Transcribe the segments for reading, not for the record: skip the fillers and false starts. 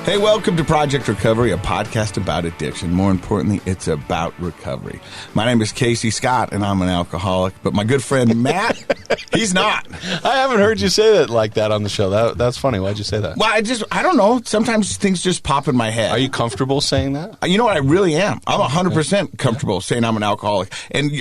Hey, welcome to Project Recovery, a podcast about addiction. More importantly, it's about recovery. My name is Casey Scott, and I'm an alcoholic. But my good friend Matt, he's not. I haven't heard you say that like that on the show. That's funny. Why'd you say that? Well, I don't know. Sometimes things just pop in my head. Are you comfortable saying that? You know what? I really am. I'm 100% comfortable saying I'm an alcoholic. And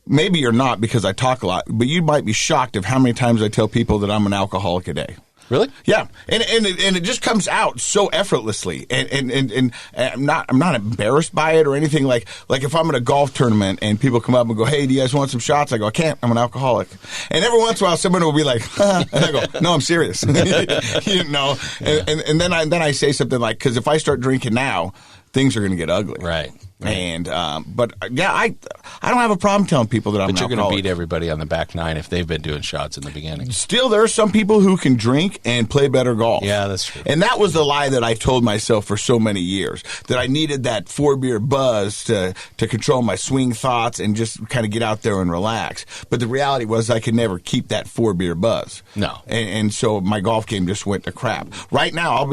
maybe you're not because I talk a lot, but you might be shocked of how many times I tell people that I'm an alcoholic a day. Really? Yeah, and it just comes out so effortlessly, and I'm not embarrassed by it or anything. Like if I'm at a golf tournament and people come up and go, "Hey, do you guys want some shots?" I go, "I can't. I'm an alcoholic." And every once in a while, someone will be like, and I go, "No, I'm serious." You know, and then I say something like, "Because if I start drinking now, things are going to get ugly." Right. And but yeah, I don't have a problem telling people that I'm an alcoholic. But you're going to beat everybody on the back nine if they've been doing shots in the beginning. Still, there are some people who can drink and play better golf. Yeah, that's true. And that was the lie that I told myself for so many years, that I needed that 4-beer buzz to control my swing thoughts and just kind of get out there and relax. But the reality was I could never keep that 4-beer buzz. No. And so my golf game just went to crap. Right now,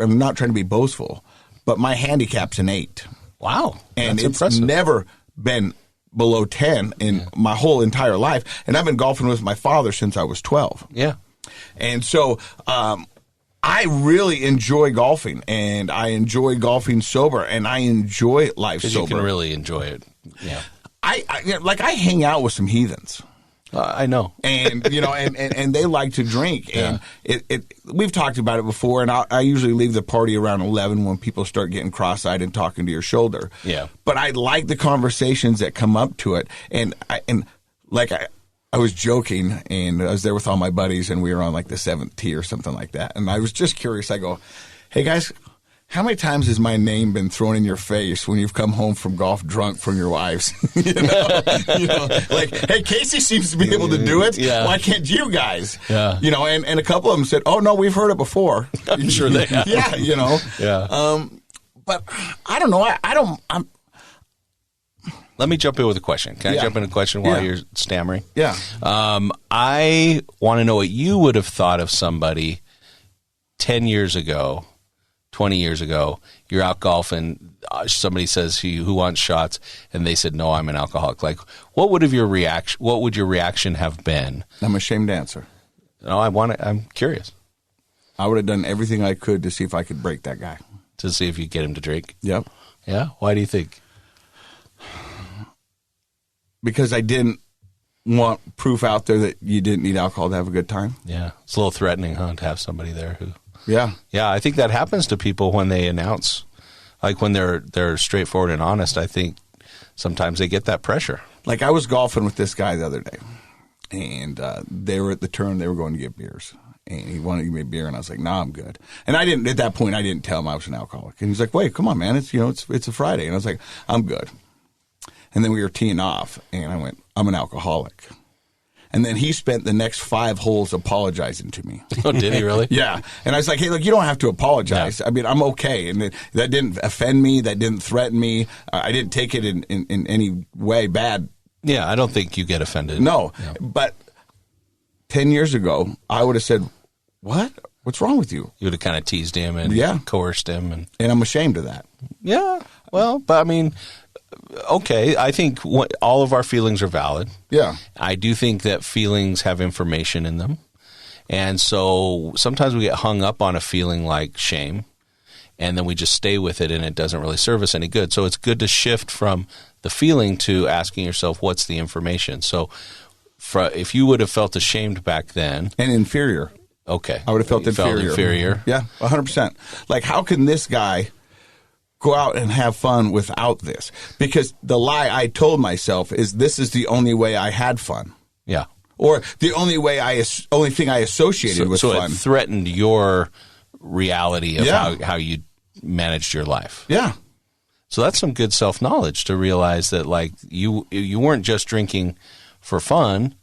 I'm not trying to be boastful, but my handicap's an 8. Wow. And that's it's impressive. never been below 10 in my whole entire life. And I've been golfing with my father since I was 12. Yeah. And so I really enjoy golfing, and I enjoy golfing sober, and I enjoy life sober. You can really enjoy it. Yeah. I hang out with some heathens. I know. And, you know, and they like to drink. And we've talked about it before, and I usually leave the party around 11 when people start getting cross-eyed and talking to your shoulder. Yeah. But I like the conversations that come up to it. And I was joking, and I was there with all my buddies, and we were on like the 7th tee or something like that. And I was just curious. I go, "Hey, guys, how many times has my name been thrown in your face when you've come home from golf drunk from your wives?" you know, like, "Hey, Casey seems to be able to do it. Yeah. Why can't you guys?" Yeah. You know, and a couple of them said, "Oh, no, we've heard it before." I'm sure they have. Yeah, you know. Yeah. But I don't know. Let me jump in with a question. Can I jump in a question while you're stammering? Yeah. I want to know what you would have thought of somebody 10 years ago, 20 years ago. You're out golfing. Somebody says to you, "Who wants shots?" And they said, "No, I'm an alcoholic." Like, what would your reaction have been? I'm ashamed to answer. No, I'm curious I would have done everything I could to see if I could break that guy. to see if you get him to drink. Yep. Yeah. Why do you think? Because I didn't want proof out there that you didn't need alcohol to have a good time. Yeah. It's a little threatening, huh, to have somebody there who. Yeah. Yeah, I think that happens to people when they announce, like when they're straightforward and honest. I think sometimes they get that pressure. Like I was golfing with this guy the other day, and they were at the turn. They were going to get beers, and he wanted to give me a beer, and I was like, "Nah, I'm good." And I didn't at that point. I didn't tell him I was an alcoholic, and he's like, "Wait, come on, man. It's a Friday," and I was like, "I'm good." And then we were teeing off, and I went, "I'm an alcoholic." And then he spent the next 5 holes apologizing to me. Oh, did he really? Yeah. And I was like, "Hey, look, you don't have to apologize. Yeah. I mean, I'm okay." And that didn't offend me. That didn't threaten me. I didn't take it in any way bad. Yeah, I don't think you get offended. No. Yeah. But 10 years ago, I would have said, "What? What's wrong with you?" You would have kind of teased him and coerced him. And I'm ashamed of that. Yeah. Well, but I mean, okay, I think all of our feelings are valid. Yeah. I do think that feelings have information in them. And so sometimes we get hung up on a feeling like shame, and then we just stay with it, and it doesn't really serve us any good. So it's good to shift from the feeling to asking yourself, what's the information? So if you would have felt ashamed back then. And inferior. Okay. I would have felt inferior. Yeah, 100%. Like, how can this guy go out and have fun without this? Because the lie I told myself is this is the only way I had fun. Yeah. Or the only thing I associated with fun. So it threatened your reality of how you managed your life. Yeah. So that's some good self-knowledge to realize that, like, you weren't just drinking for fun.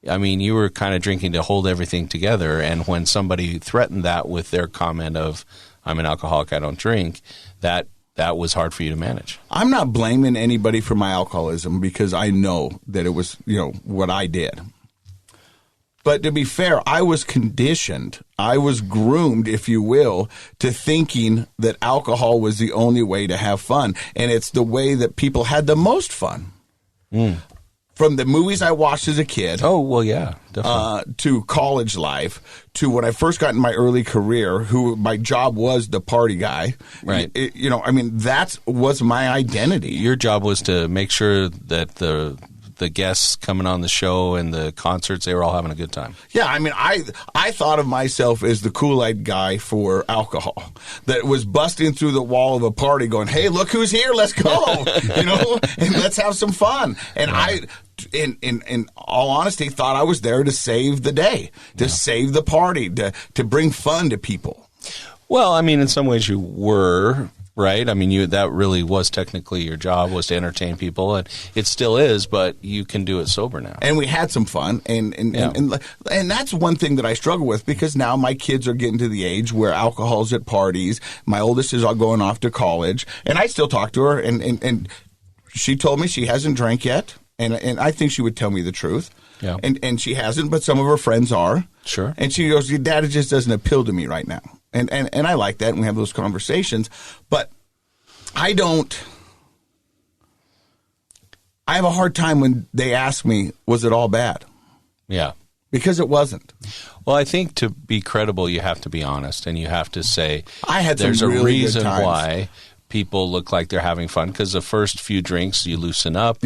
I mean, you were kind of drinking to hold everything together. And when somebody threatened that with their comment of, "I'm an alcoholic, I don't drink," that was hard for you to manage. I'm not blaming anybody for my alcoholism because I know that it was, what I did. But to be fair, I was conditioned. I was groomed, if you will, to thinking that alcohol was the only way to have fun. And it's the way that people had the most fun. From the movies I watched as a kid. Oh, well, yeah, definitely. To college life, to when I first got in my early career, who my job was the party guy. Right. That was my identity. Your job was to make sure that the guests coming on the show and the concerts, they were all having a good time. Yeah, I mean, I thought of myself as the Kool-Aid guy for alcohol that was busting through the wall of a party going, hey, look who's here, let's go, and let's have some fun. And I, in all honesty, thought I was there to save the day, to save the party, to bring fun to people. Well, I mean, in some ways you were, right? I mean, that really was technically your job, was to entertain people, and it still is, but you can do it sober now. And we had some fun, and that's one thing that I struggle with, because now my kids are getting to the age where alcohol's at parties. My oldest is all going off to college, and I still talk to her, and she told me she hasn't drank yet, and I think she would tell me the truth. Yeah. And she hasn't, but some of her friends are. Sure. And she goes, your dad just doesn't appeal to me right now. And I like that, and we have those conversations. But I have a hard time when they ask me, was it all bad? Yeah. Because it wasn't. Well, I think to be credible, you have to be honest, and you have to say there's a really reason why people look like they're having fun, because the first few drinks you loosen up,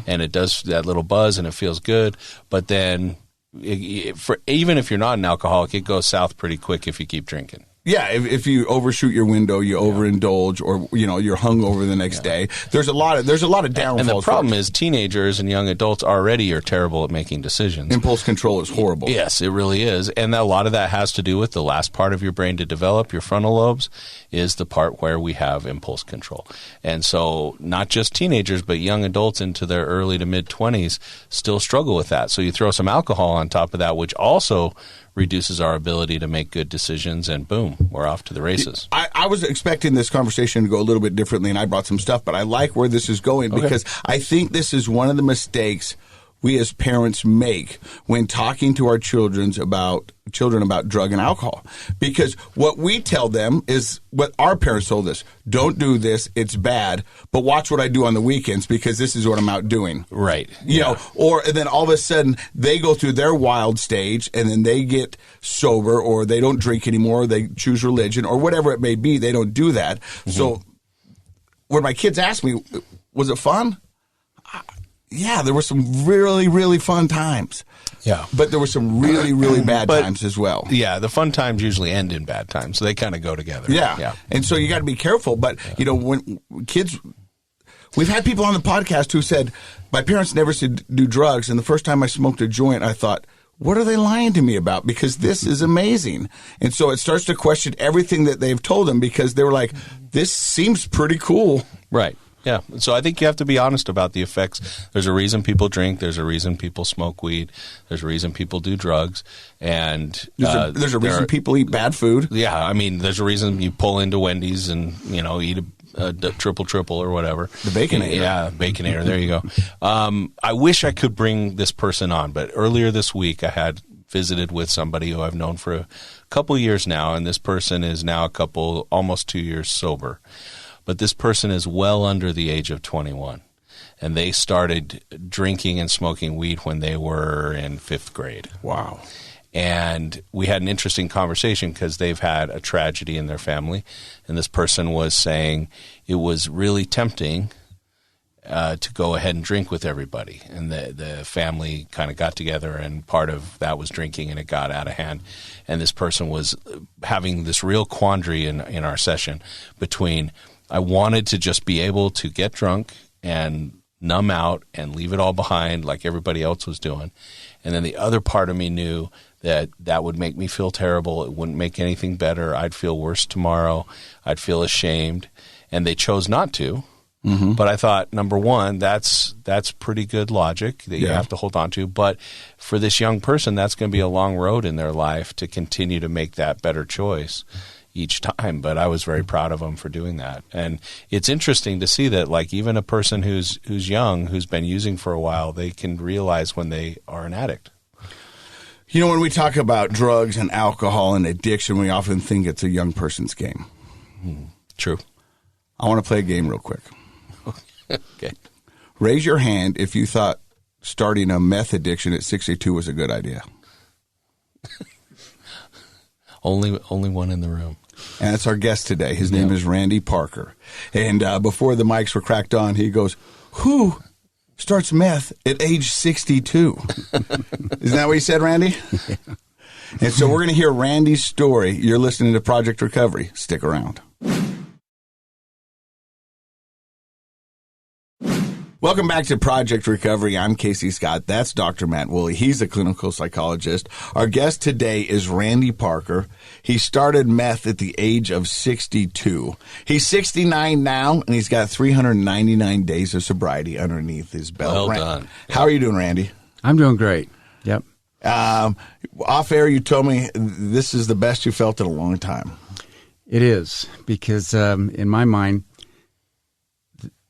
and it does that little buzz and it feels good, but then even if you're not an alcoholic, it goes south pretty quick if you keep drinking. Yeah, if you overshoot your window, you overindulge, or you're hungover the next day. There's a lot of downfalls. And the problem is teenagers and young adults already are terrible at making decisions. Impulse control is horrible. Yes, it really is. And a lot of that has to do with the last part of your brain to develop, your frontal lobes, is the part where we have impulse control. And so not just teenagers, but young adults into their early to mid-20s still struggle with that. So you throw some alcohol on top of that, which also reduces our ability to make good decisions, and boom, we're off to the races. I was expecting this conversation to go a little bit differently, and I brought some stuff, but I like where this is going, because I think this is one of the mistakes we as parents make when talking to our children about drug and alcohol. Because what we tell them is what our parents told us: don't do this, it's bad, but watch what I do on the weekends, because this is what I'm out doing. Right. And then all of a sudden they go through their wild stage, and then they get sober, or they don't drink anymore, or they choose religion, or whatever it may be. They don't do that. So when my kids ask me, was it fun? Yeah, there were some really, really fun times. Yeah. But there were some really, really bad times as well. Yeah, the fun times usually end in bad times, so they kind of go together. Yeah. And so you got to be careful. But, when kids, we've had people on the podcast who said, my parents never said do drugs, and the first time I smoked a joint, I thought, what are they lying to me about? Because this is amazing. And so it starts to question everything that they've told them, because they were like, this seems pretty cool. Right. Yeah. So I think you have to be honest about the effects. There's a reason people drink. There's a reason people smoke weed. There's a reason people do drugs. And there's a reason people eat bad food. Yeah. I mean, there's a reason you pull into Wendy's and, eat a triple or whatever. The Baconator. Yeah, Baconator. There you go. I wish I could bring this person on, but earlier this week I had visited with somebody who I've known for a couple years now, and this person is now almost 2 years sober. But this person is well under the age of 21, and they started drinking and smoking weed when they were in 5th grade. Wow. And we had an interesting conversation because they've had a tragedy in their family, and this person was saying it was really tempting to go ahead and drink with everybody. And the family kind of got together, and part of that was drinking, and it got out of hand. And this person was having this real quandary in our session between, I wanted to just be able to get drunk and numb out and leave it all behind like everybody else was doing. And then the other part of me knew that would make me feel terrible. It wouldn't make anything better. I'd feel worse tomorrow. I'd feel ashamed. And they chose not to. Mm-hmm. But I thought, number one, that's pretty good logic that you have to hold on to. But for this young person, that's going to be a long road in their life to continue to make that better choice each time. But I was very proud of them for doing that. And it's interesting to see that, like, even a person who's young, who's been using for a while, they can realize when they are an addict. You know, when we talk about drugs and alcohol and addiction, we often think it's a young person's game. True. I want to play a game real quick. Okay. Raise your hand if you thought starting a meth addiction at 62 was a good idea. Only one in the room. And it's our guest today. His name is Randy Parker. And before the mics were cracked on, he goes, "Who starts meth at age 62? Isn't that what you said, Randy? Yeah. And so we're going to hear Randy's story. You're listening to Project Recovery. Stick around. Welcome back to Project Recovery. I'm Casey Scott. That's Dr. Matt Woolley. He's a clinical psychologist. Our guest today is Randy Parker. He started meth at the age of 62. He's 69 now, and he's got 399 days of sobriety underneath his belt. Well done. How are you doing, Randy? I'm doing great. Yep. Off air, you told me this is the best you felt in a long time. It is, because in my mind,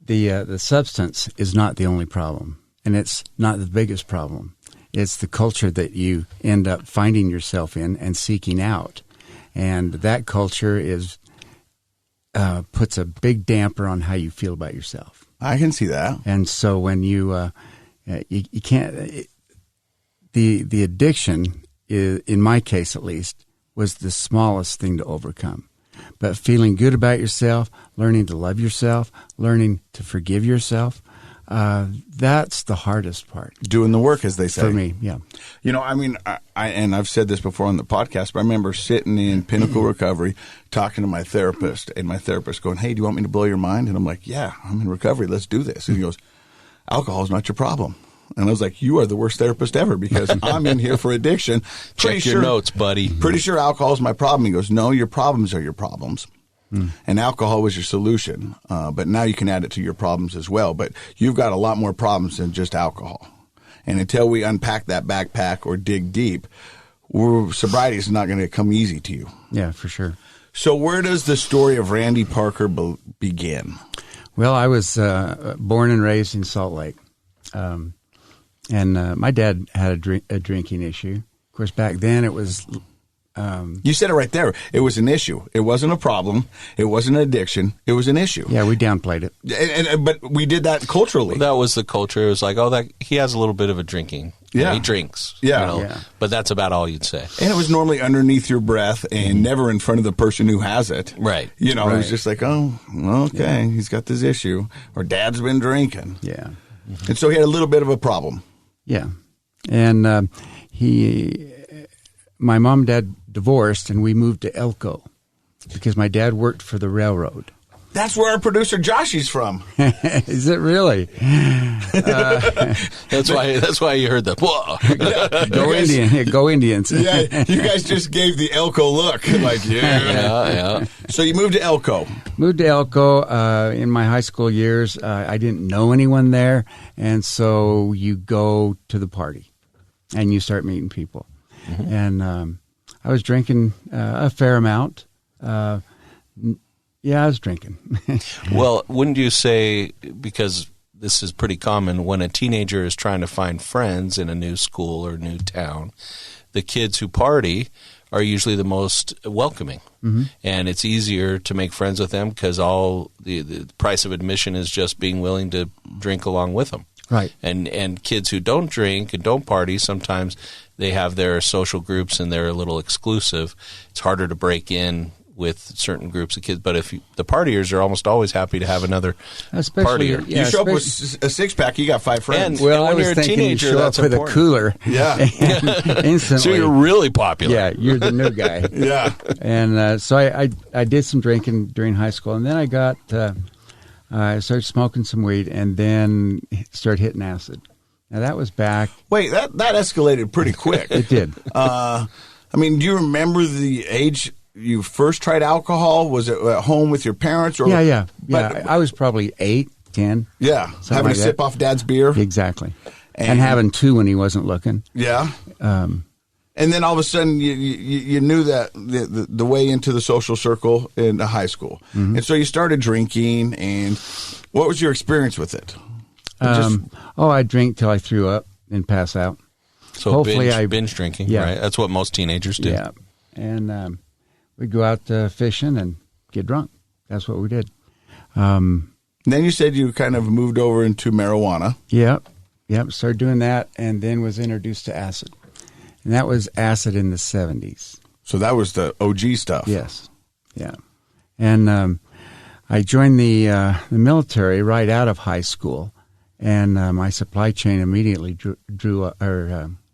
the substance is not the only problem, and it's not the biggest problem. It's the culture that you end up finding yourself in and seeking out, and that culture is puts a big damper on how you feel about yourself. I can see that. And so when you can't, the addiction is, in my case at least, was the smallest thing to overcome. But feeling good about yourself, learning to love yourself, learning to forgive yourself, that's the hardest part. Doing the work, as they say. For me, yeah. You know, I mean, and I've said this before on the podcast, but I remember sitting in Pinnacle Recovery talking to my therapist, and my therapist going, "Hey, do you want me to blow your mind?" And I'm like, "Yeah, I'm in recovery. Let's do this." And he goes, "Alcohol is not your problem." And I was like, "You are the worst therapist ever, because I'm in here for addiction." Check your notes, buddy. Pretty sure alcohol is my problem. He goes, "No, your problems are your problems." And alcohol was your solution. But now you can add it to your problems as well. But you've got a lot more problems than just alcohol. And until we unpack that backpack or dig deep, sobriety is not going to come easy to you. Yeah, for sure. So where does the story of Randy Parker begin? Well, I was born and raised in Salt Lake. And my dad had a drinking issue. Of course, back then it was... you said it right there. It was an issue. It wasn't a problem. It wasn't an addiction. It was an issue. Yeah, we downplayed it. But we did that culturally. That was the culture. It was like, he has a little bit of a drinking. Yeah. He drinks. Yeah. Yeah. But that's about all you'd say. And it was normally underneath your breath and never in front of the person who has it. Right. You know, Right. It was just like, oh, okay, he's got this issue. Or dad's been drinking. Yeah. And so he had a little bit of a problem. Yeah. And my mom and dad divorced, and we moved to Elko because my dad worked for the railroad. That's where our producer Joshy's from. Is it really? That's why you heard the whoa. Go Indian. Yeah, go Indians. Yeah, you guys just gave the Elko look. Like, Yeah. So you moved to Elko. Moved to Elko in my high school years. I didn't know anyone there, and so you go to the party, and you start meeting people. Mm-hmm. And I was drinking a fair amount. Yeah, I was drinking. Well, wouldn't you say, because this is pretty common, when a teenager is trying to find friends in a new school or new town, the kids who party are usually the most welcoming. Mm-hmm. And it's easier to make friends with them because all the price of admission is just being willing to drink along with them. Right. And kids who don't drink and don't party, sometimes they have their social groups and they're a little exclusive. It's harder to break in with certain groups of kids, but the partiers are almost always happy to have another partier. You show up with a six-pack, you got 5 friends. Well, and I was you're a thinking teenager, you show that's up with important. a cooler. Yeah. Instantly. So you're really popular. Yeah, you're the new guy. Yeah. And so I did some drinking during high school, and then I started smoking some weed, and then started hitting acid. Now, that was back. Wait, that escalated pretty quick. It did. I mean, do you remember the age you first tried alcohol? Was it at home with your parents? Or Yeah. I was probably 8, 10. Yeah, having like a sip off Dad's beer. Exactly. And having 2 when he wasn't looking. Yeah. And then all of a sudden, you knew that the way into the social circle in the high school, and so you started drinking. And what was your experience with it? I'd drink till I threw up and pass out. So hopefully binge drinking, yeah. right? That's what most teenagers do. Yeah. And we'd go out fishing and get drunk. That's what we did. Then you said you kind of moved over into marijuana. Yep. Started doing that, and then was introduced to acid. And that was acid in the 70s. So that was the OG stuff. Yes. Yeah. And I joined the military right out of high school, and my supply chain immediately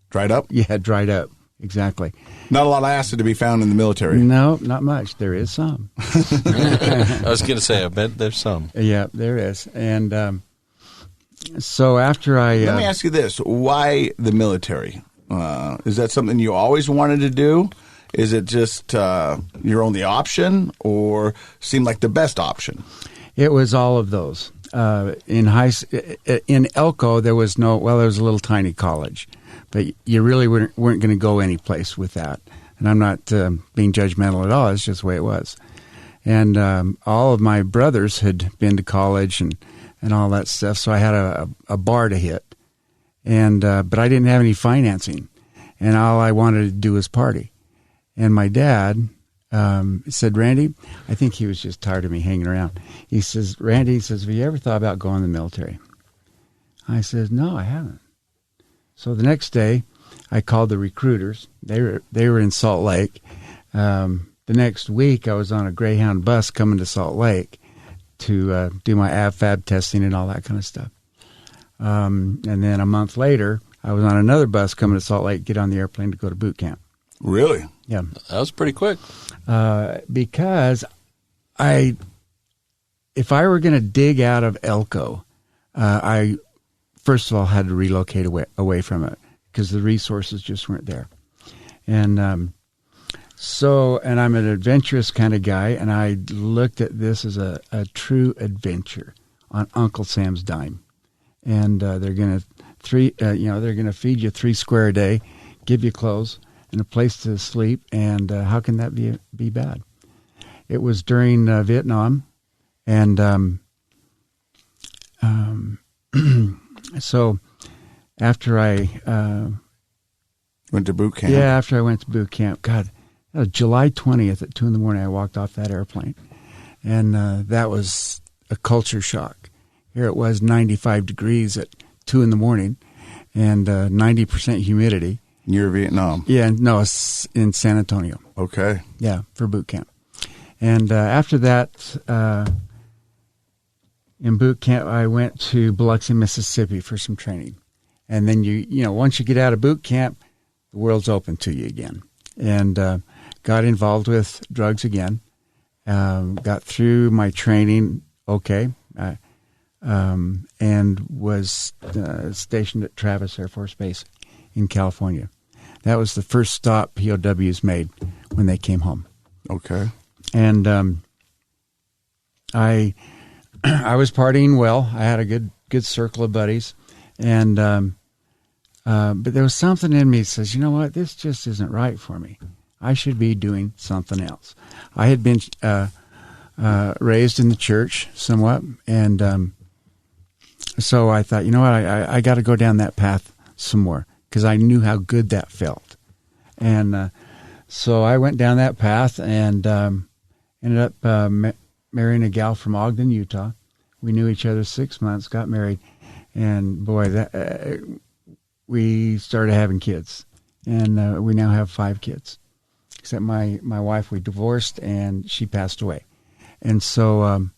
Dried up? Yeah, dried up. Exactly. Not a lot of acid to be found in the military. No, not much. There is some. I was going to say, I bet there's some. Yeah, there is. And so after Let me ask you this. Why the military? Is that something you always wanted to do? Is it just your only option, or seemed like the best option? It was all of those. In Elko, there was there was a little tiny college, but you really weren't going to go any place with that. And I'm not being judgmental at all. It's just the way it was. And all of my brothers had been to college and all that stuff, so I had a bar to hit. And but I didn't have any financing, and all I wanted to do was party. And my dad said, Randy, I think he was just tired of me hanging around. He says, Randy, have you ever thought about going to the military? I said, no, I haven't. So the next day, I called the recruiters. They were in Salt Lake. The next week, I was on a Greyhound bus coming to Salt Lake to do my ABFAB testing and all that kind of stuff. And then a month later, I was on another bus coming to Salt Lake, get on the airplane to go to boot camp. Really? Yeah. That was pretty quick. Because if I were going to dig out of Elko, I first of all had to relocate away from it because the resources just weren't there. And and I'm an adventurous kind of guy, and I looked at this as a true adventure on Uncle Sam's dime. And they're going to feed you 3 square a day, give you clothes and a place to sleep, and how can that be bad? It was during Vietnam, and so after I went to boot camp. Yeah, after I went to boot camp, God, that was July 20th at 2 a.m. I walked off that airplane, and that was a culture shock. Here it was 95 degrees at 2 a.m. and 90% humidity. Near Vietnam? Yeah, no, it's in San Antonio. Okay. Yeah, for boot camp. And after that, in boot camp, I went to Biloxi, Mississippi for some training. And then once you get out of boot camp, the world's open to you again. And got involved with drugs again. Got through my training okay. And was stationed at Travis Air Force Base in California. That was the first stop POWs made when they came home. Okay. And I was partying well. I had a good circle of buddies, and but there was something in me that says, you know what, this just isn't right for me. I should be doing something else. I had been raised in the church somewhat, and so I thought, you know what, I got to go down that path some more, because I knew how good that felt. And so I went down that path and ended up marrying a gal from Ogden, Utah. We knew each other 6 months, got married, and boy, we started having kids. And we now have 5 kids. Except my wife, we divorced, and she passed away. And so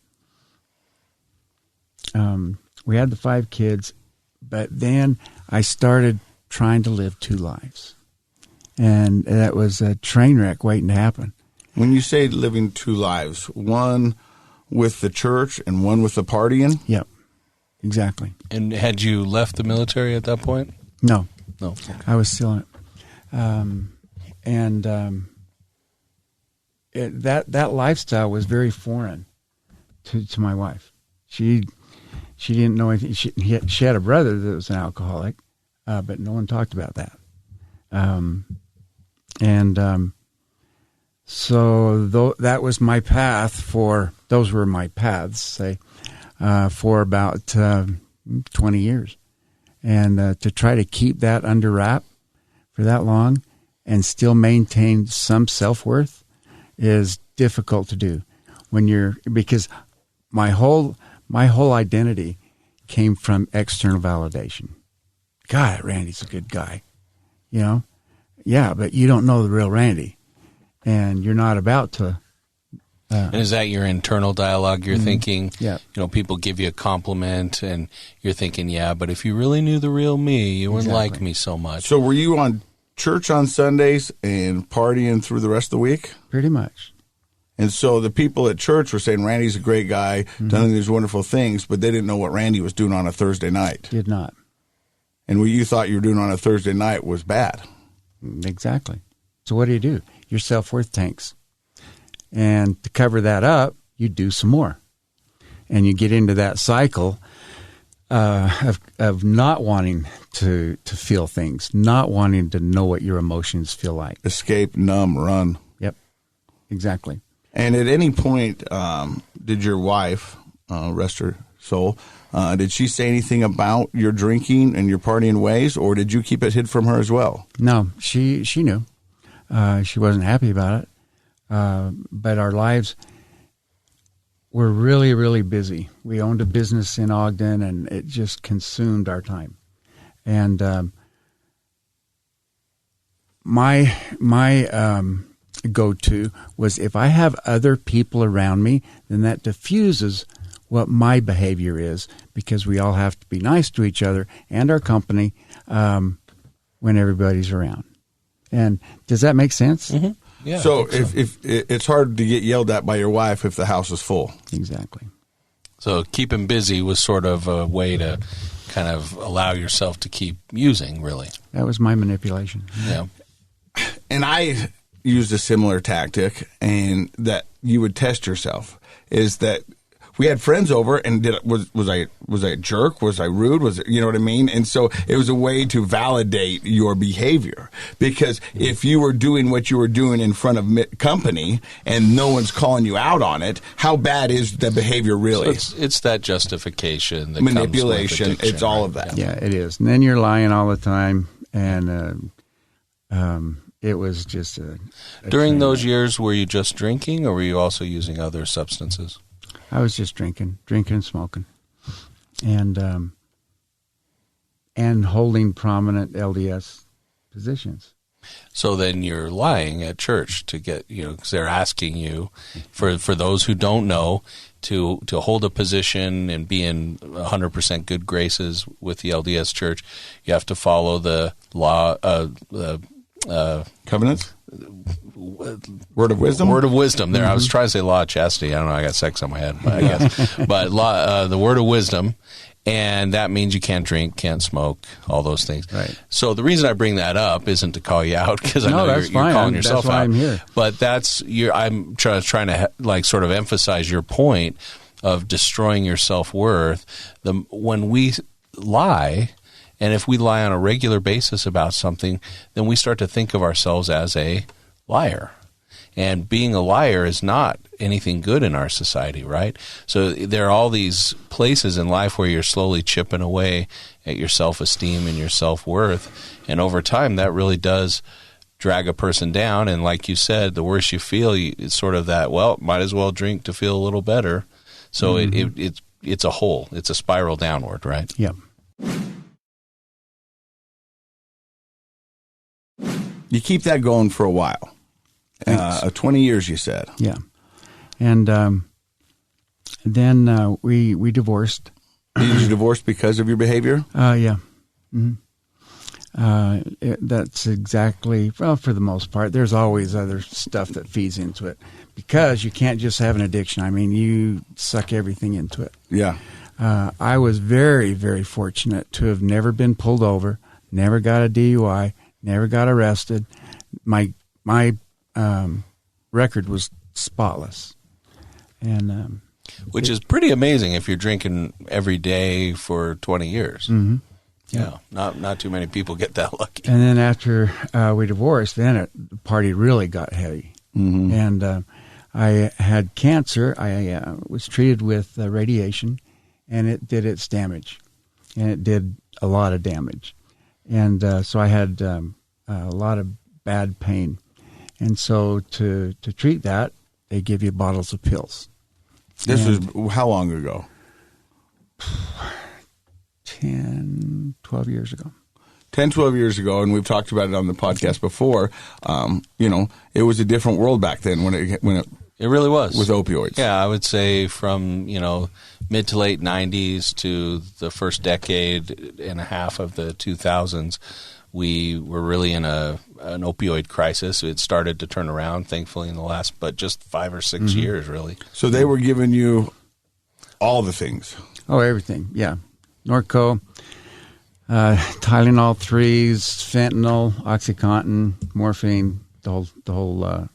we had the 5 kids, but then I started trying to live 2 lives. And that was a train wreck waiting to happen. When you say living 2 lives, one with the church and one with the partying? Yep, exactly. And had you left the military at that point? No. No. Okay. I was still in it. That lifestyle was very foreign to my wife. She didn't know anything. She had a brother that was an alcoholic, but no one talked about that. So that was my path those were my paths, say, for about 20 years. And to try to keep that under wrap for that long and still maintain some self-worth is difficult to do because my whole identity came from external validation. God, Randy's a good guy, you know? Yeah, but you don't know the real Randy, and you're not about to. And is that your internal dialogue you're thinking? Yeah. You know, people give you a compliment and you're thinking, yeah, but if you really knew the real me, you wouldn't like me so much. So were you on church on Sundays and partying through the rest of the week? Pretty much. And so the people at church were saying Randy's a great guy, done these wonderful things, but they didn't know what Randy was doing on a Thursday night. Did not. And what you thought you were doing on a Thursday night was bad. Exactly. So what do? Your self-worth tanks. And to cover that up, you do some more. And you get into that cycle of not wanting to feel things, not wanting to know what your emotions feel like. Escape, numb, run. Yep, exactly. And at any point, did your wife, rest her soul, did she say anything about your drinking and your partying ways, or did you keep it hid from her as well? No, she knew. She wasn't happy about it. But our lives were really, really busy. We owned a business in Ogden, and it just consumed our time. And my go-to was if I have other people around me, then that diffuses what my behavior is, because we all have to be nice to each other and our company when everybody's around. And does that make sense? Mm-hmm. Yeah, so if it's hard to get yelled at by your wife if the house is full. Exactly. So keeping busy was sort of a way to kind of allow yourself to keep using, really. That was my manipulation. Yeah. And I used a similar tactic, and that you would test yourself, is that we had friends over, and was I a jerk? Was I rude? Was it, you know what I mean? And so it was a way to validate your behavior, because if you were doing what you were doing in front of company and no one's calling you out on it, how bad is the behavior really? So it's that justification, that manipulation. Comes with addiction, it's all right? of that. Yeah, it is. And then you're lying all the time, and it was just a During those years, were you just drinking, or were you also using other substances? I was just drinking and smoking, and holding prominent LDS positions. So then you're lying at church to get, because they're asking you, for those who don't know, to hold a position and be in 100% good graces with the LDS Church. You have to follow the law, Covenants? Word of wisdom? Word of wisdom. There, I was trying to say law of chastity. I don't know. I got sex on my head, I guess. But law, the word of wisdom, and that means you can't drink, can't smoke, all those things. Right. So the reason I bring that up isn't to call you out, because I know you're calling yourself out. I'm here. But I'm trying to sort of emphasize your point of destroying your self-worth. When we lie, and if we lie on a regular basis about something, then we start to think of ourselves as a liar. And being a liar is not anything good in our society, right? So there are all these places in life where you're slowly chipping away at your self-esteem and your self-worth. And over time, that really does drag a person down. And like you said, the worse you feel, it's sort of that, well, might as well drink to feel a little better. So it's a hole. It's a spiral downward, right? Yeah. You keep that going for a while. 20 years, you said. Yeah. And then we divorced. Did you divorce because of your behavior? Yeah. Mm-hmm. That's exactly, well, for the most part. There's always other stuff that feeds into it, because you can't just have an addiction. I mean, you suck everything into it. Yeah. I was very, very fortunate to have never been pulled over, never got a DUI, never got arrested. My record was spotless, and which is pretty amazing if you're drinking every day for 20 years. Mm-hmm. Yeah, not too many people get that lucky. And then after we divorced, then the party really got heavy, and I had cancer. I was treated with radiation, and it did its damage, and it did a lot of damage, and so I had a lot of bad pain. And so to treat that, they give you bottles of pills. This was how long ago? 10, 12 years ago. 10, 12 years ago, and we've talked about it on the podcast before. It was a different world back then when it really was with opioids. Yeah, I would say from mid to late 90s to the first decade and a half of the 2000s, we were really in an opioid crisis. It started to turn around, thankfully, in the last, but just 5 or 6 years, really. So they were giving you all the things. Oh, everything. Yeah, Norco. Tylenol 3s, fentanyl, OxyContin, morphine, the whole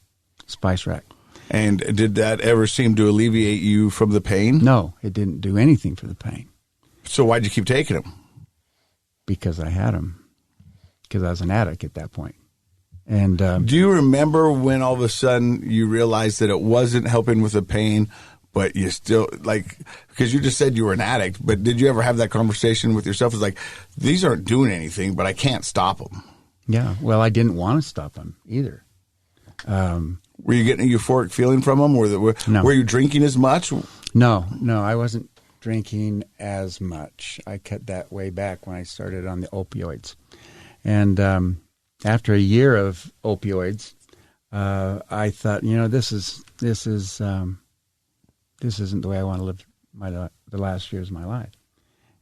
spice rack. And did that ever seem to alleviate you from the pain? No, it didn't do anything for the pain. So why'd you keep taking them? Because I had them. Because I was an addict at that point. And do you remember when all of a sudden you realized that it wasn't helping with the pain, but you still, because you just said you were an addict, but did you ever have that conversation with yourself? It's like, these aren't doing anything, but I can't stop them. Yeah, well, I didn't want to stop them either. Were you getting a euphoric feeling from them? No. Were you drinking as much? No, I wasn't drinking as much. I cut that way back when I started on the opioids. And after a year of opioids, I thought, this isn't the way I want to live the last years of my life.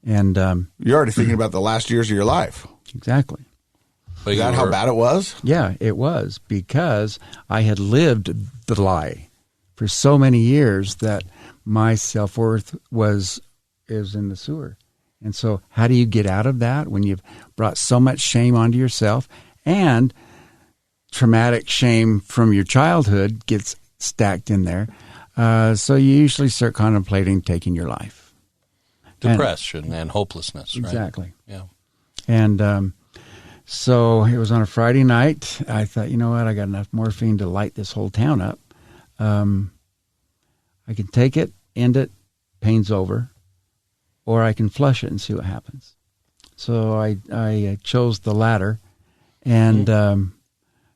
And you're already thinking about the last years of your life. Exactly. Is that how bad it was? Yeah, it was, because I had lived the lie for so many years that my self-worth is in the sewer. And so how do you get out of that when you've brought so much shame onto yourself, and traumatic shame from your childhood gets stacked in there? So you usually start contemplating taking your life. Depression and hopelessness, right? Exactly. Yeah. And so it was on a Friday night. I thought, you know what, I got enough morphine to light this whole town up. I can take it, end it, pain's over, or I can flush it and see what happens. So I chose the latter, and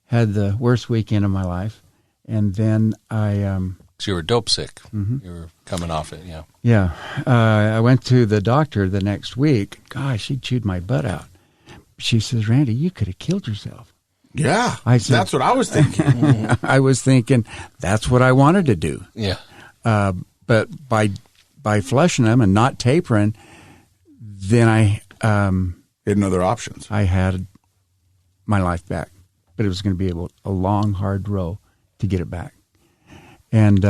had the worst weekend of my life. And then So you were dope sick. Mm-hmm. You were coming off it, yeah. Yeah. I went to the doctor the next week. Gosh, she chewed my butt out. She says, Randy, you could have killed yourself. Yeah. I said, that's what I was thinking. I was thinking that's what I wanted to do. Yeah. But by flushing them and not tapering, then I had other options. I had my life back. But it was going to be a long, hard row to get it back. And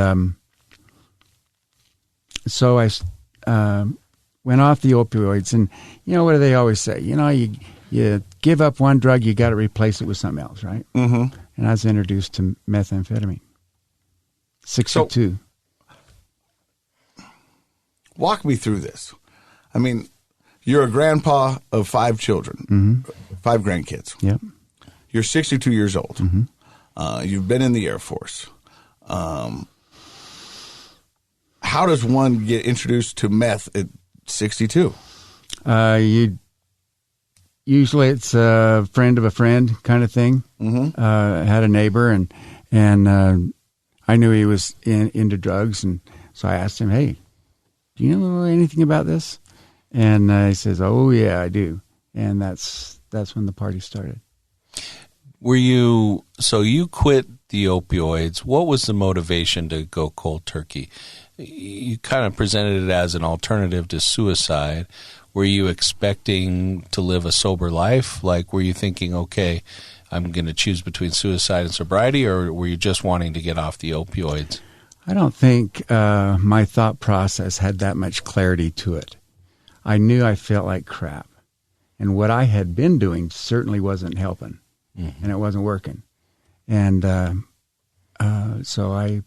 so I went off the opioids. And, what do they always say? You give up one drug, you got to replace it with something else, right? Mm-hmm. And I was introduced to methamphetamine. 62. So, walk me through this. I mean, you're a grandpa of 5 children, Mm-hmm. 5 grandkids. Yep. You're 62 years old. Mm-hmm. You've been in the Air Force. How does one get introduced to meth at 62? Usually it's a friend of a friend kind of thing. Mm-hmm. Had a neighbor, and I knew he was into drugs, and so I asked him, "Hey, do you know anything about this?" And he says, "Oh yeah, I do." And that's when the party started. So you quit the opioids. What was the motivation to go cold turkey? You kind of presented it as an alternative to suicide. Were you expecting to live a sober life? Were you thinking, okay, I'm going to choose between suicide and sobriety, or were you just wanting to get off the opioids? I don't think my thought process had that much clarity to it. I knew I felt like crap. And what I had been doing certainly wasn't helping. Mm-hmm. And it wasn't working. And so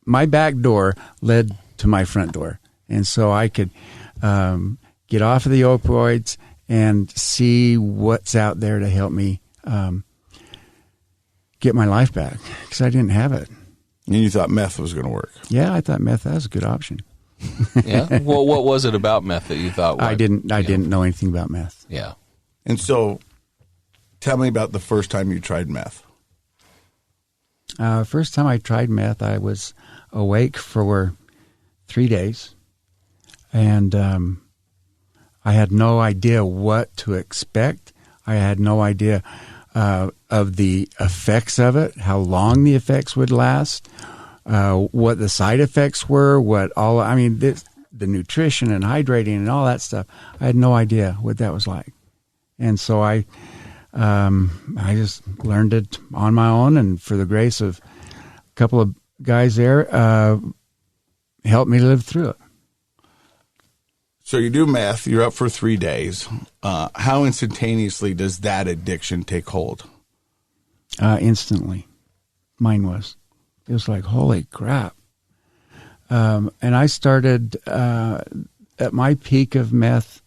my back door led to my front door. And so I could get off of the opioids and see what's out there to help me get my life back, because I didn't have it. And you thought meth was going to work? Yeah, I thought meth was a good option. Yeah. Well, what was it about meth that you thought? I didn't know anything about meth. Yeah. And so Tell me about the first time you tried meth. First time I tried meth, I was awake for 3 days, and I had no idea what to expect. I had no idea of the effects of it, how long the effects would last, what the side effects were, the nutrition and hydrating and all that stuff. I had no idea what that was like. And so I just learned it on my own, and for the grace of a couple of guys there, helped me live through it. So you do meth, you're up for 3 days. How instantaneously does that addiction take hold? Instantly. Mine was. It was like, holy crap. And I started at my peak of meth.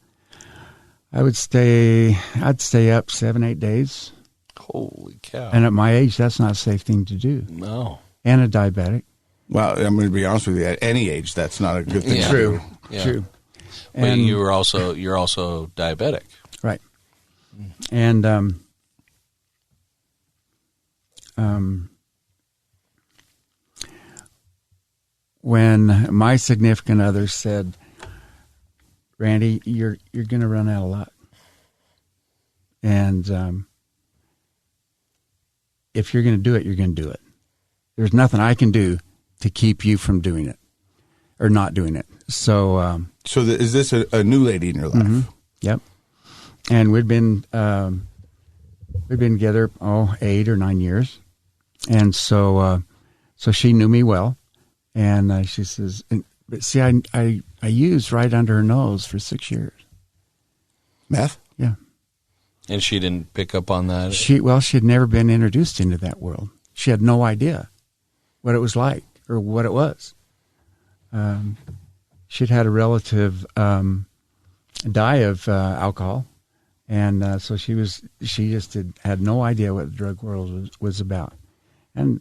I'd stay up 7-8 days. Holy cow. And at my age, that's not a safe thing to do. No. And a diabetic. Well, I'm going to be honest with you. At any age, that's not a good thing to do. Yeah. True. But And you're also diabetic. right. And when my significant other said, Randy, you're going to run out of luck. And if you're going to do it, you're going to do it. There's nothing I can do to keep you from doing it or not doing it. So, is this a new lady in your life? Mm-hmm. Yep. And we'd been together 8 or 9 years, and so she knew me well, and she says, "But see, I used right under her nose for 6 years." Meth? Yeah. And she didn't pick up on that? She had never been introduced into that world. She had no idea what it was like or what it was. She'd had a relative die of alcohol, and so she just had no idea what the drug world was about. And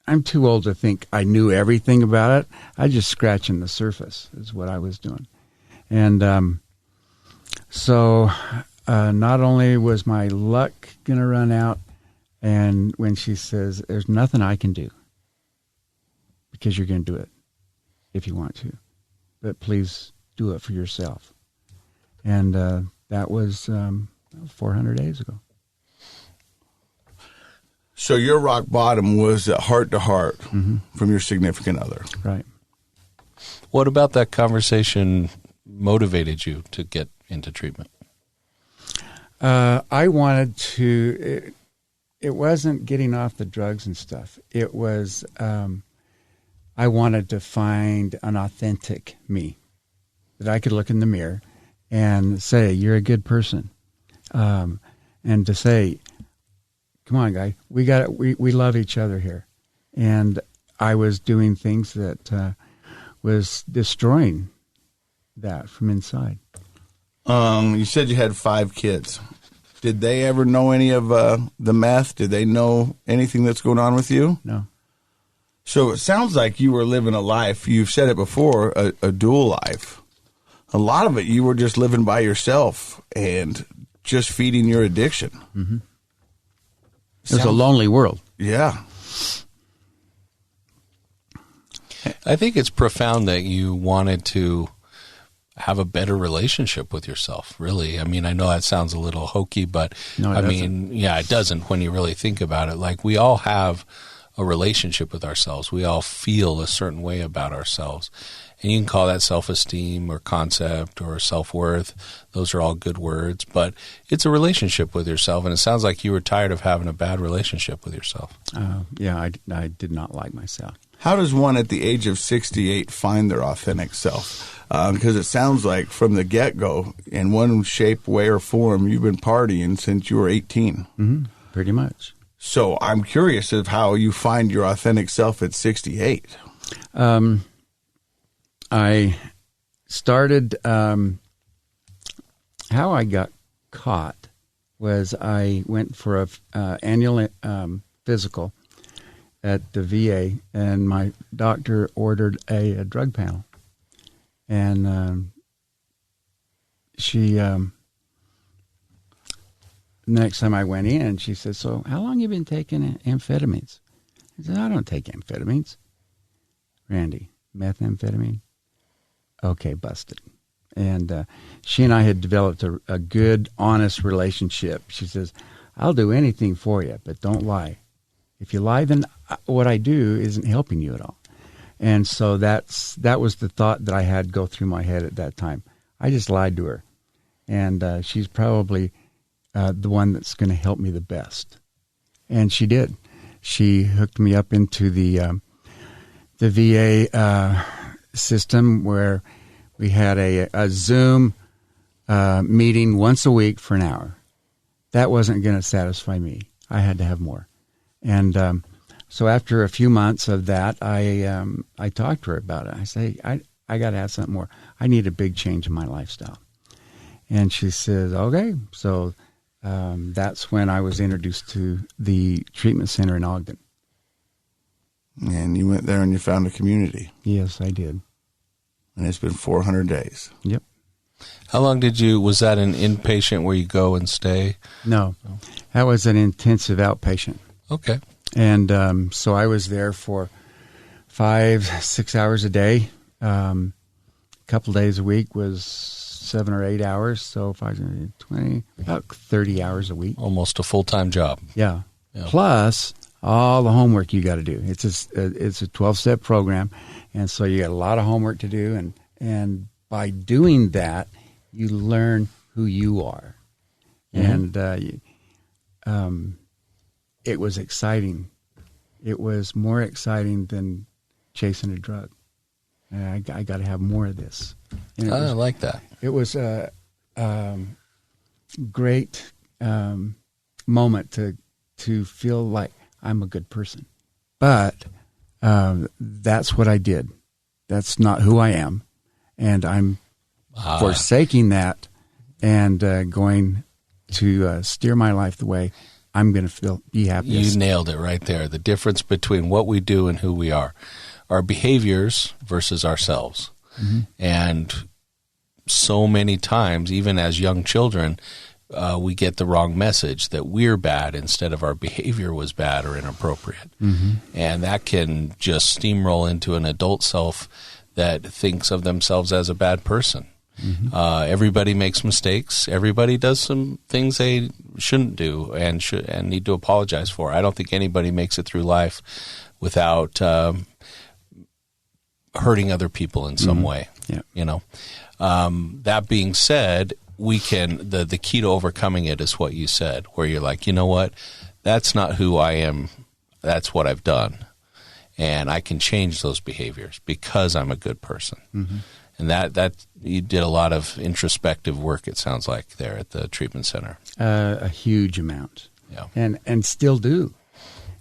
I'm too old to think I knew everything about it. I just scratching the surface is what I was doing. And so not only was my luck going to run out, and when she says, there's nothing I can do because you're going to do it if you want to, but please do it for yourself. And that was 400 days ago. So your rock bottom was heart to heart from your significant other. Right. What about that conversation motivated you to get into treatment? I wanted to, it wasn't getting off the drugs and stuff. It was, I wanted to find an authentic me that I could look in the mirror and say, you're a good person. And to say, come on, guy, we got it. We love each other here. And I was doing things that was destroying that from inside. You said you had 5 kids. Did they ever know any of the meth? Did they know anything that's going on with you? No. So it sounds like you were living a life, you've said it before, a dual life. A lot of it you were just living by yourself and just feeding your addiction. Mm-hmm. It was a lonely world. Yeah. I think it's profound that you wanted to have a better relationship with yourself, really. I mean, I know that sounds a little hokey, but no, I mean, yeah, it doesn't when you really think about it. Like, we all have a relationship with ourselves. We all feel a certain way about ourselves. And you can call that self-esteem or concept or self-worth. Those are all good words, but it's a relationship with yourself. And it sounds like you were tired of having a bad relationship with yourself. Yeah, I did not like myself. How does one at the age of 68 find their authentic self? Because it sounds like from the get-go, in one shape, way, or form, you've been partying since you were 18. Mm-hmm. Pretty much. So I'm curious of how you find your authentic self at 68. I started, how I got caught was I went for a annual physical at the VA, and my doctor ordered a drug panel. And she the next time I went in, she said, "So how long you been taking amphetamines?" I said, "I don't take amphetamines." "Randy, methamphetamine?" "Okay, busted." And she and I had developed a good, honest relationship. She says, "I'll do anything for you, but don't lie. If you lie, then what I do isn't helping you at all." And so that was the thought that I had go through my head at that time. I just lied to her. And she's probably the one that's going to help me the best. And she did. She hooked me up into the VA system where we had a Zoom meeting once a week for an hour. That wasn't going to satisfy me. I had to have more. And so after a few months of that, I talked to her about it. I say, I got to have something more. I need a big change in my lifestyle. And she says, okay. So that's when I was introduced to the treatment center in Ogden. And you went there and you found a community. Yes, I did. And it's been 400 days. Yep. How long was that an inpatient where you go and stay? No, that was an intensive outpatient. Okay. And so I was there for 5-6 hours a day. A couple days a week was 7 or 8 hours. So 20, about 30 hours a week. Almost a full-time job. Yeah. Plus all the homework you got to do. It's a 12-step program. And so you got a lot of homework to do. And by doing that, you learn who you are. Mm-hmm. And it was exciting. It was more exciting than chasing a drug. I got to have more of this. I like that. It was a great moment to feel like I'm a good person. But that's what I did. That's not who I am. And I'm forsaking that and going to steer my life the way I'm going to be happiest. You nailed it right there. The difference between what we do and who we are. Our behaviors versus ourselves. Mm-hmm. And so many times, even as young children, we get the wrong message that we're bad instead of our behavior was bad or inappropriate. Mm-hmm. And that can just steamroll into an adult self that thinks of themselves as a bad person. Mm-hmm. Everybody makes mistakes. Everybody does some things they shouldn't do and need to apologize for. I don't think anybody makes it through life without hurting other people in some way. Yeah. You know. That being said, we can the key to overcoming it is what you said, where you're like, you know what, that's not who I am. That's what I've done, and I can change those behaviors because I'm a good person. Mm-hmm. And that you did a lot of introspective work. It sounds like there at the treatment center. A huge amount. Yeah, and still do.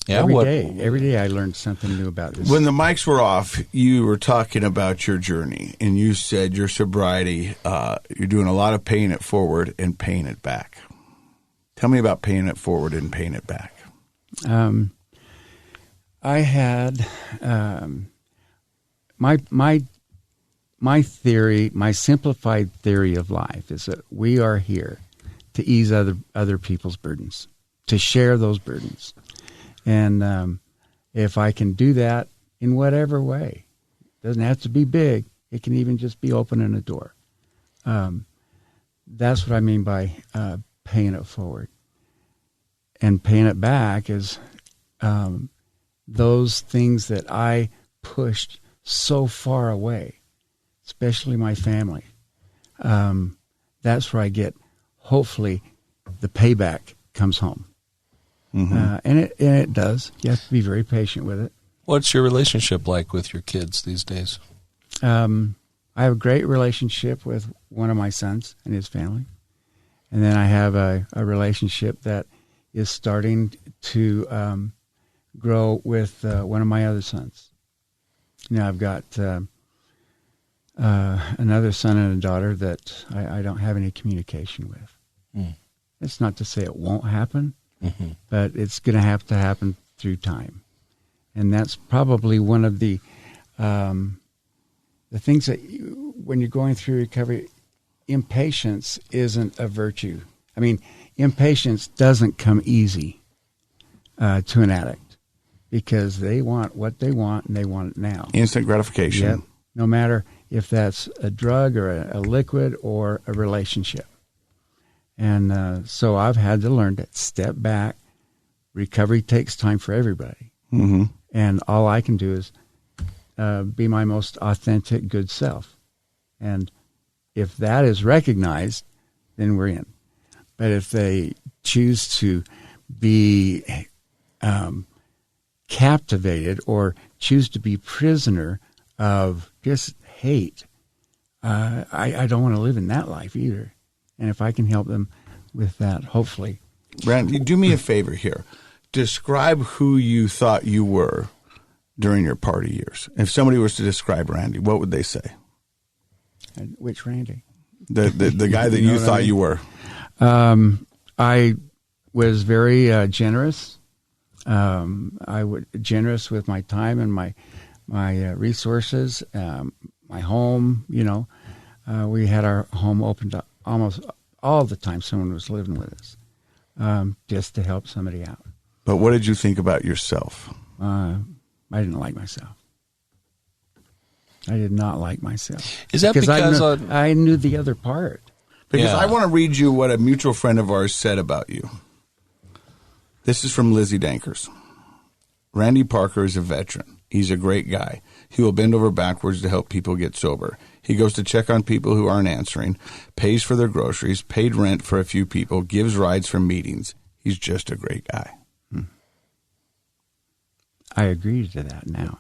Yeah, every day I learned something new about this. When the mics were off, you were talking about your journey, and you said your sobriety, you're doing a lot of paying it forward and paying it back. Tell me about paying it forward and paying it back. I had my theory, my simplified theory of life is that we are here to ease other people's burdens, to share those burdens. And if I can do that in whatever way, it doesn't have to be big. It can even just be opening a door. That's what I mean by paying it forward. And paying it back is those things that I pushed so far away, especially my family. That's where I get, hopefully, the payback comes home. Mm-hmm. And it does. You have to be very patient with it. What's your relationship like with your kids these days? I have a great relationship with one of my sons and his family. And then I have a relationship that is starting to grow with one of my other sons. Now I've got another son and a daughter that I don't have any communication with. Mm. It's not to say it won't happen. Mm-hmm. But it's going to have to happen through time. And that's probably one of the things that when you're going through recovery, impatience isn't a virtue. I mean, impatience doesn't come easy to an addict because they want what they want and they want it now. Instant gratification. Yep. No matter if that's a drug or a liquid or a relationship. And so I've had to learn to step back. Recovery takes time for everybody. Mm-hmm. And all I can do is be my most authentic, good self. And if that is recognized, then we're in. But if they choose to be captivated or choose to be prisoner of just hate, I don't want to live in that life either. And if I can help them with that, hopefully. Randy, do me a favor here. Describe who you thought you were during your party years. If somebody was to describe Randy, what would they say? Which Randy? The guy that you thought you were. I was very generous. Generous with my time and my resources, my home. We had our home opened up almost all the time someone was living with us, just to help somebody out. But what did you think about yourself? I didn't like myself. I did not like myself. Is that because I knew the other part? Because I want to read you what a mutual friend of ours said about you. This is from Lizzie Dankers. Randy Parker is a veteran. He's a great guy. He will bend over backwards to help people get sober. He goes to check on people who aren't answering, pays for their groceries, paid rent for a few people, gives rides for meetings. He's just a great guy. I agree to that now.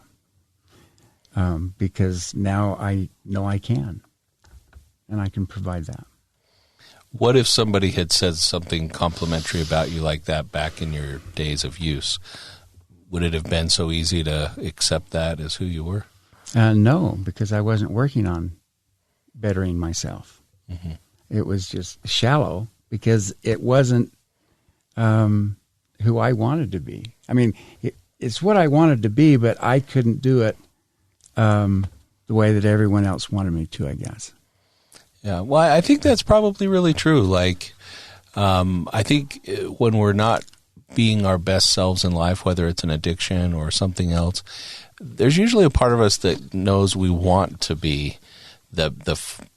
Because now I know I can. And I can provide that. What if somebody had said something complimentary about you like that back in your days of use? Would it have been so easy to accept that as who you were? No, because I wasn't working on bettering myself. Mm-hmm. It was just shallow because it wasn't who I wanted to be. I mean, it's what I wanted to be, but I couldn't do it the way that everyone else wanted me to, I guess. Yeah, well, I think that's probably really true. Like, I think when we're not being our best selves in life, whether it's an addiction or something else, there's usually a part of us that knows we want to be the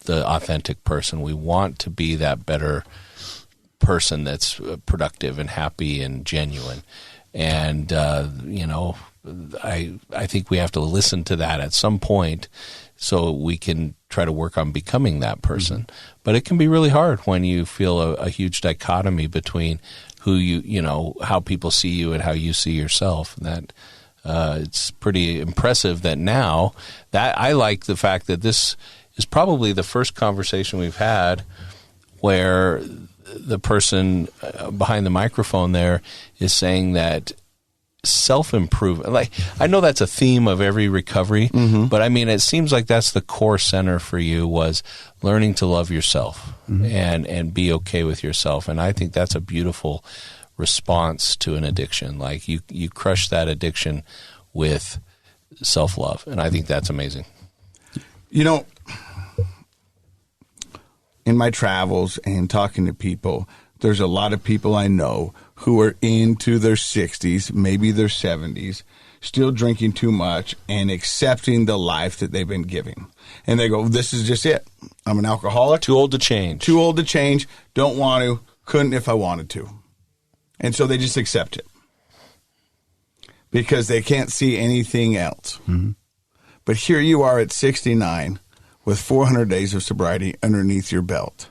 authentic person. We want to be that better person that's productive and happy and genuine. And, I think we have to listen to that at some point so we can try to work on becoming that person. Mm-hmm. But it can be really hard when you feel a huge dichotomy between who how people see you and how you see yourself. That it's pretty impressive that now that I like the fact that this is probably the first conversation we've had where the person behind the microphone there is saying that self-improvement. Like, I know that's a theme of every recovery, mm-hmm. but I mean, it seems like that's the core center for you, was learning to love yourself mm-hmm. and be okay with yourself. And I think that's a beautiful response to an addiction. Like, you crush that addiction with self-love. And I think that's amazing. In my travels and talking to people, there's a lot of people I know who are into their 60s, maybe their 70s, still drinking too much and accepting the life that they've been giving. And they go, this is just it. I'm an alcoholic. Too old to change. Too old to change. Don't want to. Couldn't if I wanted to. And so they just accept it because they can't see anything else. Mm-hmm. But here you are at 69 with 400 days of sobriety underneath your belt.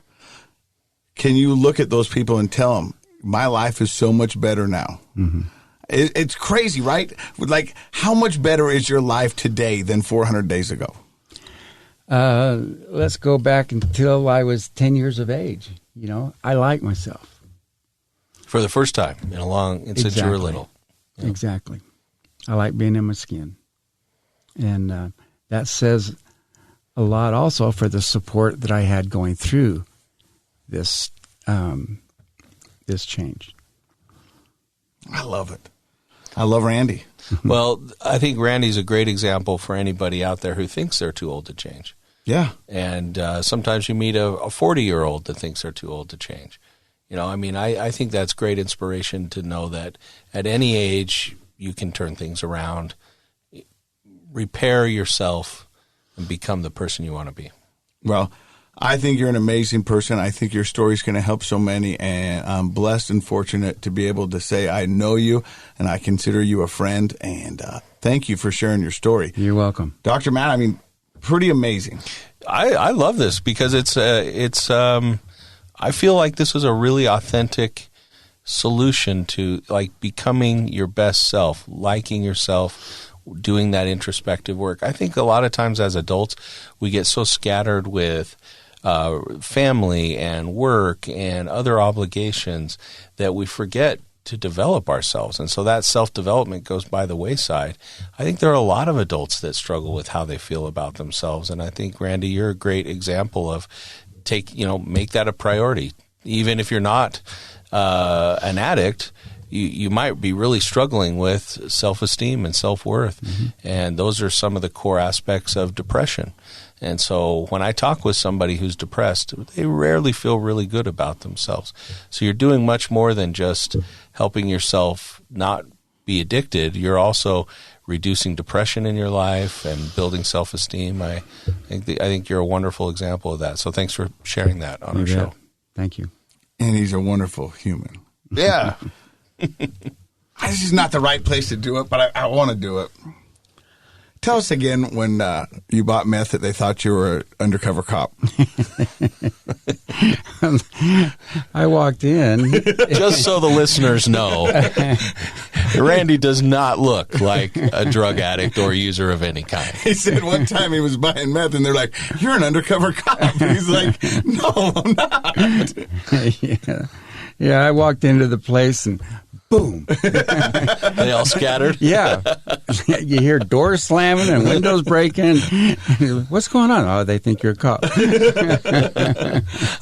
Can you look at those people and tell them, my life is so much better now? Mm-hmm. It's crazy, right? Like, how much better is your life today than 400 days ago? Let's go back until I was 10 years of age. I like myself. For the first time since you were little. Yeah. Exactly. I like being in my skin. And that says a lot also for the support that I had going through this change. I love it. I love Randy. Well, I think Randy's a great example for anybody out there who thinks they're too old to change. Yeah. And sometimes you meet a 40-year-old that thinks they're too old to change. I think that's great inspiration to know that at any age you can turn things around, repair yourself, and become the person you want to be. Well, I think you're an amazing person. I think your story is going to help so many, and I'm blessed and fortunate to be able to say I know you and I consider you a friend, and thank you for sharing your story. You're welcome. Dr. Matt, pretty amazing. I love this because I feel like this is a really authentic solution to like becoming your best self, liking yourself, doing that introspective work. I think a lot of times as adults, we get so scattered with family and work and other obligations that we forget to develop ourselves. And so that self-development goes by the wayside. I think there are a lot of adults that struggle with how they feel about themselves. And I think, Randy, you're a great example of make that a priority. Even if you're not an addict, you might be really struggling with self-esteem and self-worth. Mm-hmm. And those are some of the core aspects of depression. And so when I talk with somebody who's depressed, they rarely feel really good about themselves. So you're doing much more than just helping yourself not be addicted. You're also reducing depression in your life and building self-esteem. I think you're a wonderful example of that. So thanks for sharing that on our show. Thank you. And he's a wonderful human. Yeah. This is not the right place to do it, but I want to do it. Tell us again when you bought meth that they thought you were an undercover cop. I walked in. Just so the listeners know, Randy does not look like a drug addict or user of any kind. He said one time he was buying meth and they're like, "You're an undercover cop." And he's like, "No, I'm not." Yeah, I walked into the place and boom. They all scattered? Yeah. You hear doors slamming and windows breaking. What's going on? Oh, they think you're a cop.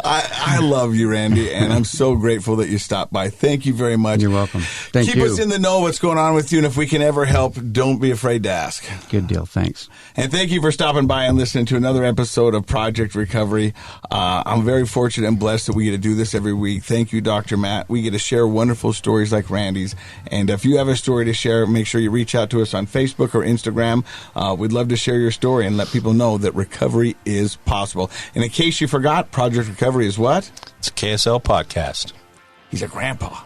I love you, Randy, and I'm so grateful that you stopped by. Thank you very much. You're welcome. Thank you. Keep us in the know what's going on with you, and if we can ever help, don't be afraid to ask. Good deal. Thanks. And thank you for stopping by and listening to another episode of Project Recovery. I'm very fortunate and blessed that we get to do this every week. Thank you, Dr. Matt. We get to share wonderful stories like Randy's. And if you have a story to share, make sure you reach out to us on Facebook or Instagram. We'd love to share your story and let people know that recovery is possible. And in case you forgot, Project Recovery is what? It's a KSL podcast. He's a grandpa.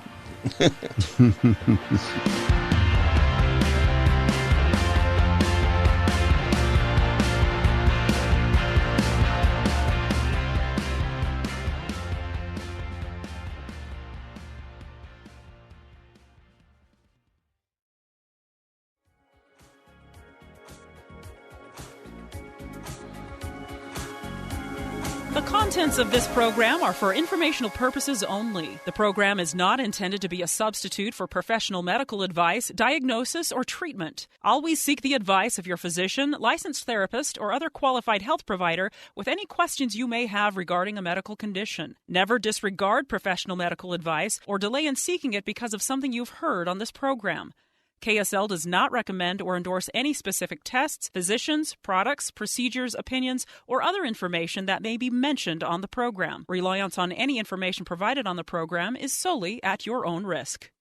The contents of this program are for informational purposes only. The program is not intended to be a substitute for professional medical advice, diagnosis, or treatment. Always seek the advice of your physician, licensed therapist, or other qualified health provider with any questions you may have regarding a medical condition. Never disregard professional medical advice or delay in seeking it because of something you've heard on this program. KSL does not recommend or endorse any specific tests, physicians, products, procedures, opinions, or other information that may be mentioned on the program. Reliance on any information provided on the program is solely at your own risk.